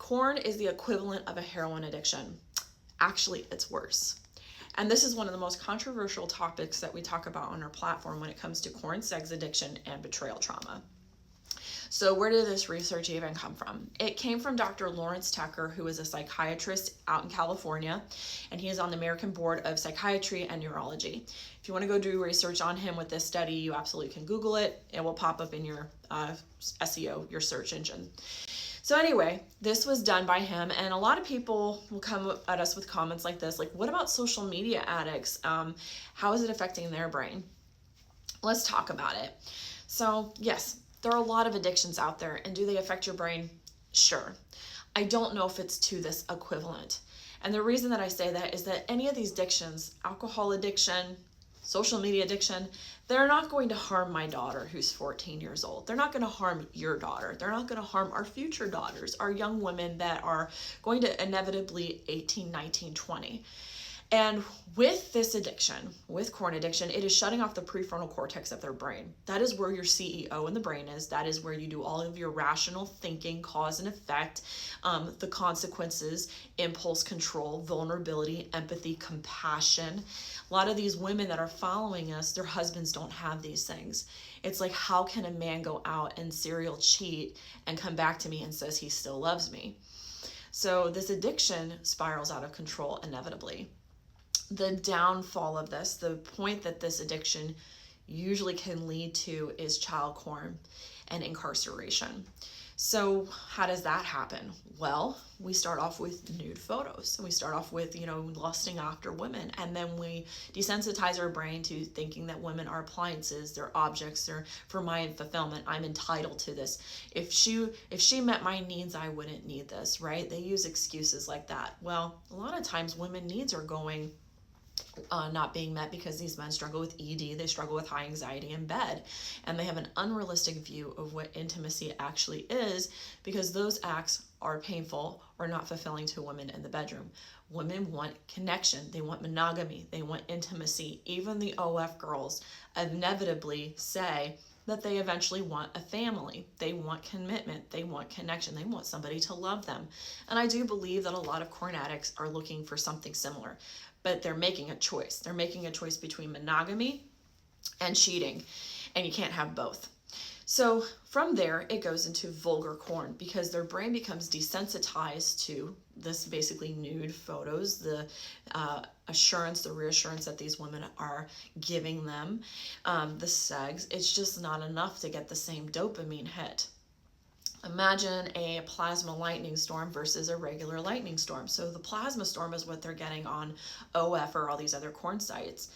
corn is the equivalent of a heroin addiction. Actually, it's worse. And this is one of the most controversial topics that we talk about on our platform when it comes to corn, sex addiction, and betrayal trauma. So where did this research even come from? It came from Dr. Lawrence Tucker, who is a psychiatrist out in California, and he is on the American Board of Psychiatry and Neurology. If you want to go do research on him with this study, you absolutely can Google it. It will pop up in your SEO, your search engine. So anyway, this was done by him, and a lot of people will come at us with comments like this, like, what about social media addicts? How is it affecting their brain? Let's talk about it. So yes, there are a lot of addictions out there, and do they affect your brain? Sure. I don't know if it's to this equivalent. And the reason that I say that is that any of these addictions, alcohol addiction, social media addiction, they're not going to harm my daughter who's 14 years old. They're not going to harm your daughter. They're not going to harm our future daughters, our young women that are going to inevitably 18, 19, 20. And with this addiction, with corn addiction, it is shutting off the prefrontal cortex of their brain. That is where your CEO in the brain is. That is where you do all of your rational thinking, cause and effect, the consequences, impulse control, vulnerability, empathy, compassion. A lot of these women that are following us, their husbands don't have these things. It's like, how can a man go out and serial cheat and come back to me and says he still loves me? So this addiction spirals out of control inevitably. The downfall of this, the point that this addiction usually can lead to, is child porn and incarceration. So how does that happen? Well, we start off with nude photos. We start off with, lusting after women. And then we desensitize our brain to thinking that women are appliances, they're objects, they're for my fulfillment. I'm entitled to this. If she met my needs, I wouldn't need this, right? They use excuses like that. Well, a lot of times women needs are going not being met because these men struggle with ED, they struggle with high anxiety in bed, and they have an unrealistic view of what intimacy actually is, because those acts are painful or not fulfilling to women in the bedroom. Women want connection, they want monogamy, they want intimacy. Even the OF girls inevitably say that they eventually want a family. They want commitment, they want connection, they want somebody to love them. And I do believe that a lot of corn addicts are looking for something similar, but they're making a choice. They're making a choice between monogamy and cheating, and you can't have both. So from there, it goes into vulgar corn, because their brain becomes desensitized to this basically nude photos, the assurance, the reassurance that these women are giving them, the sex. It's just not enough to get the same dopamine hit. Imagine a plasma lightning storm versus a regular lightning storm. So the plasma storm is what they're getting on OF or all these other corn sites.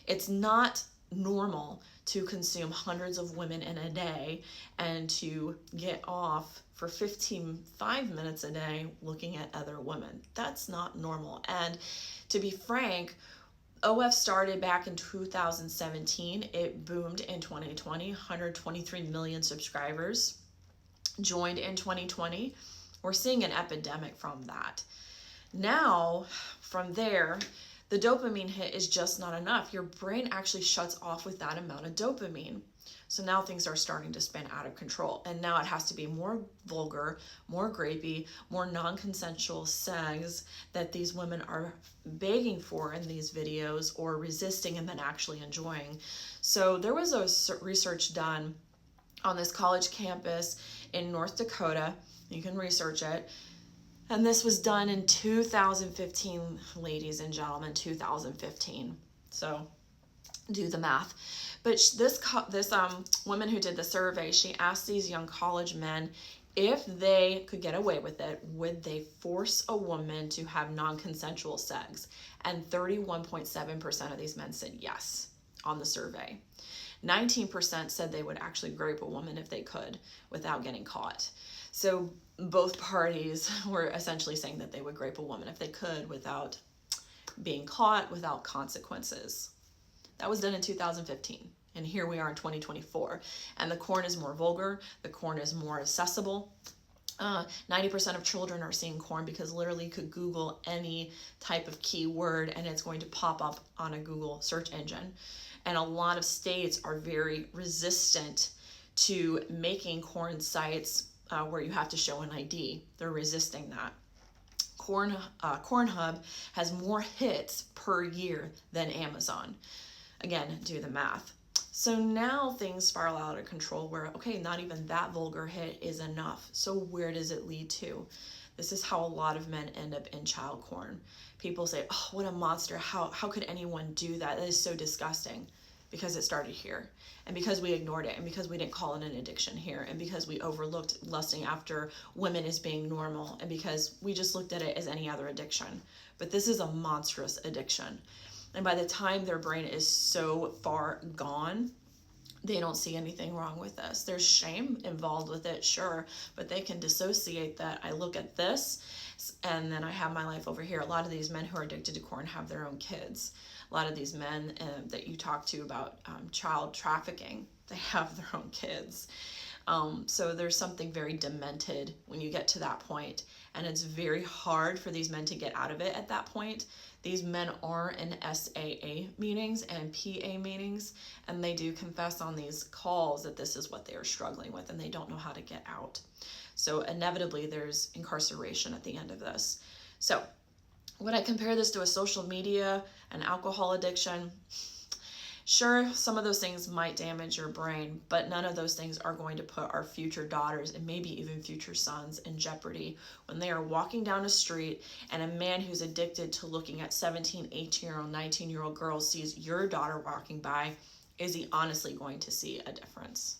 It's not normal to consume hundreds of women in a day and to get off for 5 minutes a day looking at other women. That's not normal. And to be frank, OF started back in 2017. It boomed in 2020, 123 million subscribers joined in 2020. We're seeing an epidemic from that. Now, from there, the dopamine hit is just not enough. Your brain actually shuts off with that amount of dopamine. So now things are starting to spin out of control. And now it has to be more vulgar, more grapey, more non-consensual sex that these women are begging for in these videos, or resisting and then actually enjoying. So there was a research done on this college campus in North Dakota. You can research it. And this was done in 2015, ladies and gentlemen, 2015. So do the math. But this woman who did the survey, she asked these young college men if they could get away with it, would they force a woman to have non-consensual sex? And 31.7% of these men said yes on the survey. 19% said they would actually grape a woman if they could without getting caught. So both parties were essentially saying that they would grape a woman if they could without being caught, without consequences. That was done in 2015. And here we are in 2024. And the corn is more vulgar. The corn is more accessible. 90% of children are seeing corn because literally you could Google any type of keyword and it's going to pop up on a Google search engine. And a lot of states are very resistant to making corn sites where you have to show an ID. They're resisting that. Pornhub has more hits per year than Amazon. Again, do the math. So now things spiral out of control where, okay, not even that vulgar hit is enough. So where does it lead to? This is how a lot of men end up in child porn. People say, oh, what a monster. How could anyone do that? That is so disgusting. Because it started here, and because we ignored it, and because we didn't call it an addiction here, and because we overlooked lusting after women as being normal, and because we just looked at it as any other addiction. But this is a monstrous addiction. And by the time their brain is so far gone, they don't see anything wrong with this. There's shame involved with it, sure, but they can dissociate that. I look at this and then I have my life over here. A lot of these men who are addicted to porn have their own kids. A lot of these men that you talk to about child trafficking, they have their own kids. So there's something very demented when you get to that point, and it's very hard for these men to get out of it at that point. These men are in SAA meetings and PA meetings, and they do confess on these calls that this is what they are struggling with, and they don't know how to get out. So inevitably there's incarceration at the end of this. So would I compare this to a social media, an alcohol addiction? Sure, some of those things might damage your brain, but none of those things are going to put our future daughters and maybe even future sons in jeopardy when they are walking down a street and a man who's addicted to looking at 17, 18-year-old, 19-year-old girls sees your daughter walking by. Is he honestly going to see a difference?